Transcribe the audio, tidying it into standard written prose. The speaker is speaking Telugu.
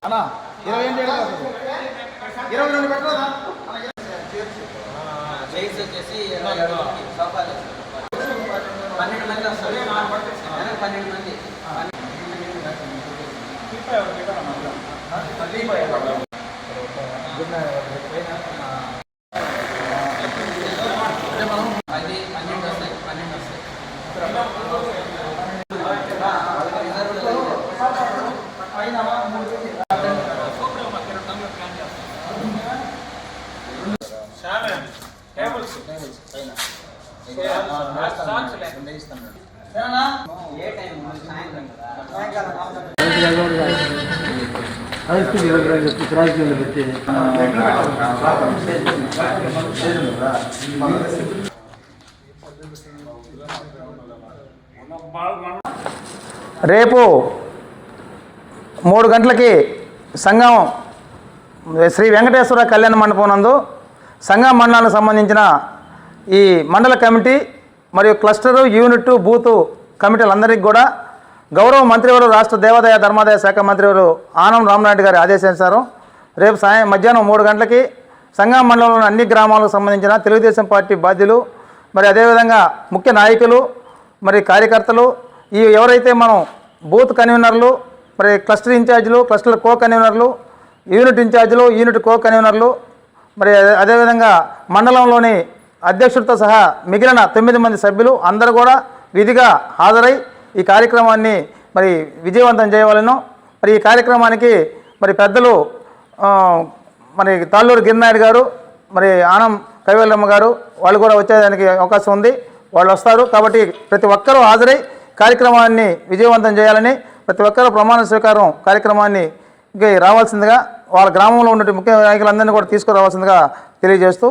అన్నా 20 22 పెట్టరా చైర్స్ వచ్చేసి 12 మంది వస్తారు 12 మంది రేపు 3 గంటలకి సంఘం శ్రీ వెంకటేశ్వర కళ్యాణ మండపం నందు సంఘం మండలానికి సంబంధించిన ఈ మండల కమిటీ మరియు క్లస్టరు యూనిట్ బూతు కమిటీలందరికీ కూడా గౌరవ మంత్రివారు రాష్ట్ర దేవాదాయ ధర్మాదాయ శాఖ మంత్రివారు ఆనం రామనాయుడు గారి ఆదేశించారు. రేపు మధ్యాహ్నం 3 గంటలకి సంఘం మండలంలోని అన్ని గ్రామాలకు సంబంధించిన తెలుగుదేశం పార్టీ బాధ్యులు మరి అదేవిధంగా ముఖ్య నాయకులు మరి కార్యకర్తలు ఈ ఎవరైతే మనం బూత్ కన్వీనర్లు మరి క్లస్టర్ ఇన్ఛార్జీలు క్లస్టర్ కో కన్వీనర్లు యూనిట్ ఇన్ఛార్జీలు యూనిట్ కో కన్వీనర్లు మరి అదేవిధంగా మండలంలోని అధ్యక్షుడితో సహా మిగిలిన 9 మంది సభ్యులు అందరూ కూడా విధిగా హాజరై ఈ కార్యక్రమాన్ని మరి విజయవంతం చేయవలను. మరి ఈ కార్యక్రమానికి మరి పెద్దలు మరి తాళ్ళూరు గిరినాయుడు గారు మరి ఆనం కైవల్యమ్మ గారు వాళ్ళు కూడా వచ్చేదానికి అవకాశం ఉంది. వాళ్ళు వస్తారు కాబట్టి ప్రతి ఒక్కరూ హాజరై కార్యక్రమాన్ని విజయవంతం చేయాలని ప్రతి ఒక్కరూ ప్రమాణ స్వీకారం కార్యక్రమాన్ని రావాల్సిందిగా వాళ్ళ గ్రామంలో ఉన్న ముఖ్య నాయకులందరినీ కూడా తీసుకురావాల్సిందిగా తెలియజేస్తూ